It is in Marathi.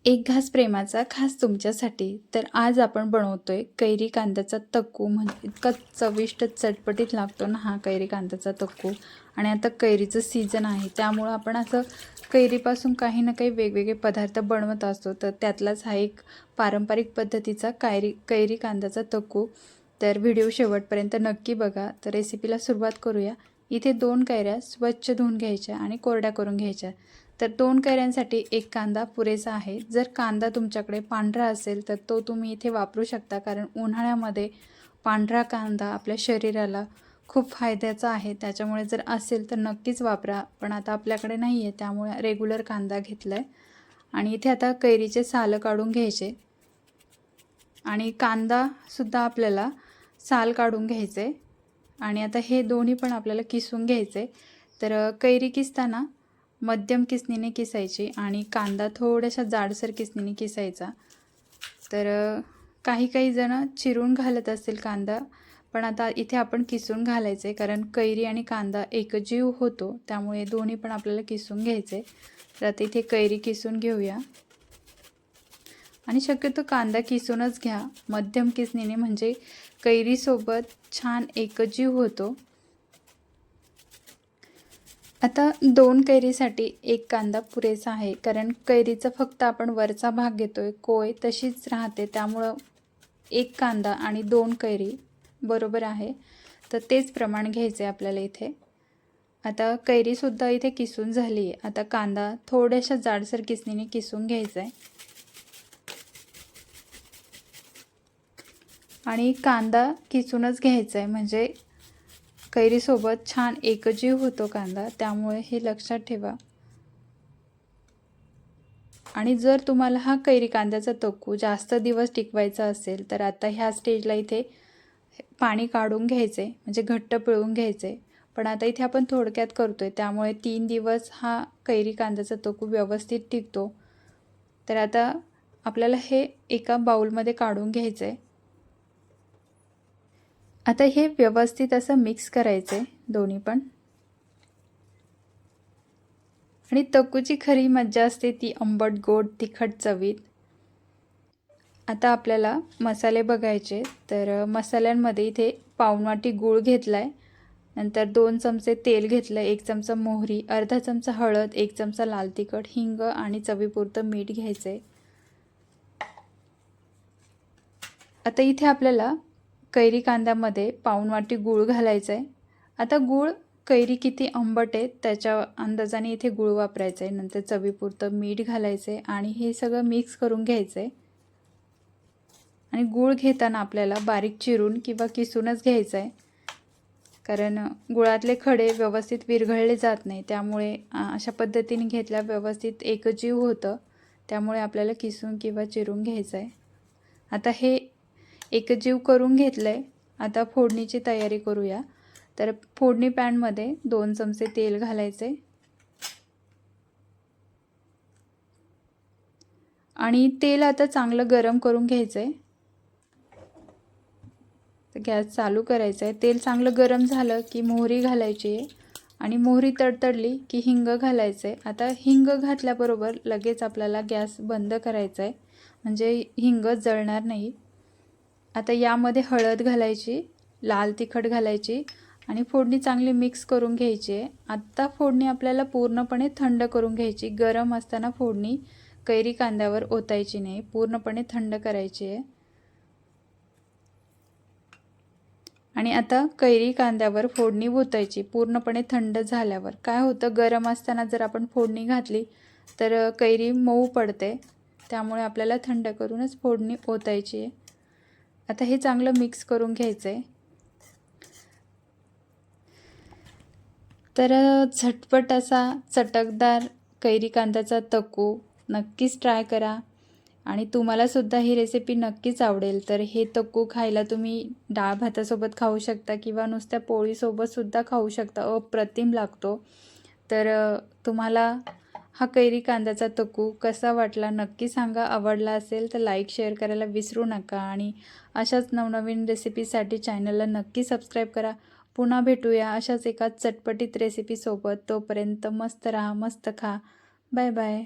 एक घास प्रेमाचा खास तुमच्यासाठी. तर आज आपण बनवतोय कैरी कांद्याचा तक्कू. म्हणजे इतका चविष्ट चटपटीत लागतो ना हा कैरी कांद्याचा तक्कू. आणि आता कैरीचं सीझन आहे, त्यामुळं आपण असं कैरीपासून काही ना काही वेगवेगळे पदार्थ बनवत असतो. तर त्यातलाच हा एक पारंपरिक पद्धतीचा कैरी कांद्याचा तक्कू. तर व्हिडिओ शेवटपर्यंत नक्की बघा. तर रेसिपीला सुरुवात करूया. इथे 2 कैऱ्या स्वच्छ धुवून घ्यायच्या आणि कोरड्या करून घ्यायच्या. तर 2 कैऱ्यांसाठी 1 कांदा पुरेसा आहे. जर कांदा तुमच्याकडे पांढरा असेल तर तो तुम्ही इथे वापरू शकता, कारण उन्हाळ्यामध्ये पांढरा कांदा आपल्या शरीराला खूप फायद्याचा आहे. त्याच्यामुळे जर असेल तर नक्कीच वापरा. पण आता आपल्याकडे नाही आहे, त्यामुळे रेग्युलर कांदा घेतला आहे. आणि इथे आता कैरीचे सालं काढून घ्यायचे आणि कांदासुद्धा आपल्याला साल काढून घ्यायचे. आणि आता हे दोन्ही पण आपल्याला किसून घ्यायचे. तर कैरी किसताना मध्यम किसणीने किसायची आणि कांदा थोड्याशा जाडसर किसणीने किसायचा. तर काही काही जण चिरून घालत असतील कांदा, पण आता इथे आपण किसून घालायचे, कारण कैरी आणि कांदा एकजीव होतो, त्यामुळे दोन्ही पण आपल्याला किसून घ्यायचे. तर आता इथे कैरी किसून घेऊया. आणि शक्यतो कांदा किसूनच घ्या मध्यम किसणीने, म्हणजे कैरीसोबत छान एकजीव होतो. आता 2 कैरीसाठी 1 कांदा पुरेसा आहे, कारण कैरीचा फक्त आपण वरचा भाग घेतोय, कोय तशीच राहते, त्यामुळं 1 कांदा आणि 2 कैरी बरोबर आहे. तर तेच प्रमाण घ्यायचे आपल्याला इथे. आता कैरीसुद्धा इथे किसून झाली आहे. आता कांदा थोड्याशा जाडसर किसणीने किसून घ्यायचा आहे. आणि कांदा किसूनच घ्यायचा आहे, म्हणजे कैरीसोबत छान एकजीव होतो कांदा, त्यामुळे हे लक्षात ठेवा. आणि जर तुम्हाला हा कैरी कांद्याचा तक्कू जास्त दिवस टिकवायचा असेल तर आता ह्या स्टेजला इथे पाणी काढून घ्यायचे, म्हणजे घट्ट पिळून घ्यायचे. पण आता इथे आपण थोडक्यात करतोय, त्यामुळे 3 दिवस हा कैरी कांद्याचा तक्कू व्यवस्थित टिकतो. तर आता आपल्याला हे एका बाउलमध्ये काढून घ्यायचं आहे. आता हे व्यवस्थित असं मिक्स करायचं आहे दोन्ही पण. आणि तक्कूची खरी मज्जा असते ती आंबट गोड तिखट चवीत. आता आपल्याला मसाले बघायचे. तर मसाल्यांमध्ये इथे पाऊण वाटी गूळ घेतला आहे, नंतर 2 चमचे तेल घेतलं आहे, 1 चमचा मोहरी, अर्धा चमचा हळद, 1 चमचा लाल तिखट, हिंग आणि चवीपुरतं मीठ घ्यायचं आहे. आता इथे आपल्याला कैरी कांद्यामध्ये पाऊण वाटी गूळ घालायचं आहे. आता गूळ कैरी किती आंबट आहे त्याच्या अंदाजाने इथे गूळ वापरायचं आहे. नंतर चवीपुरतं मीठ घालायचं आहे आणि हे सगळं मिक्स करून घ्यायचं आहे. आणि गूळ घेताना आपल्याला बारीक चिरून किंवा किसूनच घ्यायचं आहे, कारण गुळातले खडे व्यवस्थित विरघळले जात नाही, त्यामुळे अशा पद्धतीने घेतल्या व्यवस्थित एकजीव होतं. त्यामुळे आपल्याला किसून किंवा चिरून घ्यायचं आहे. आता हे एकजीव करून घेतलं आहे. आता फोडणीची तयारी करूया. तर फोडणी पॅनमध्ये 2 चमचे तेल घालायचे आणि तेल आता चांगलं गरम करून घ्यायचं आहे. तर गॅस चालू करायचा आहे. तेल चांगलं गरम झालं की मोहरी घालायची आहे आणि मोहरी तडतडली की हिंग घालायचं आहे. आता हिंग घातल्याबरोबर लगेच आपल्याला गॅस बंद करायचा आहे, म्हणजे हिंग जळणार नाही. आता यामध्ये हळद घालायची, लाल तिखट घालायची आणि फोडणी चांगली मिक्स करून घ्यायची आहे. आत्ता फोडणी आपल्याला पूर्णपणे थंड करून घ्यायची. गरम असताना फोडणी कैरी कांद्यावर ओतायची नाही, पूर्णपणे थंड करायची आहे. आणि आता कैरी कांद्यावर फोडणी ओतायची पूर्णपणे थंड झाल्यावर. काय होतं, गरम असताना जर आपण फोडणी घातली तर कैरी मऊ पडते, त्यामुळे आपल्याला थंड करूनच फोडणी ओतायची आहे. आता हे चांगलं मिक्स करून घ्यायचं आहे. तर झटपट असा चटकदार कैरी कांद्याचा तक्कू नक्कीच ट्राय करा आणि तुम्हालासुद्धा ही रेसिपी नक्कीच आवडेल. तर हे तक्कू खायला तुम्ही डाळ भातासोबत खाऊ शकता किंवा नुसत्या पोळीसोबतसुद्धा खाऊ शकता. अप्रतिम लागतो. तर तुम्हाला हा कैरी कांद्याचा तक्कू कसा वाटला नक्की सांगा. आवडला असेल तर लाईक शेअर करायला विसरू नका आणि अशाच नवनवीन रेसिपीसाठी चॅनलला नक्की सबस्क्राईब करा. पुन्हा भेटूया अशाच एका चटपटीत रेसिपीसोबत. तोपर्यंत मस्त राहा, मस्त खा. Bye bye.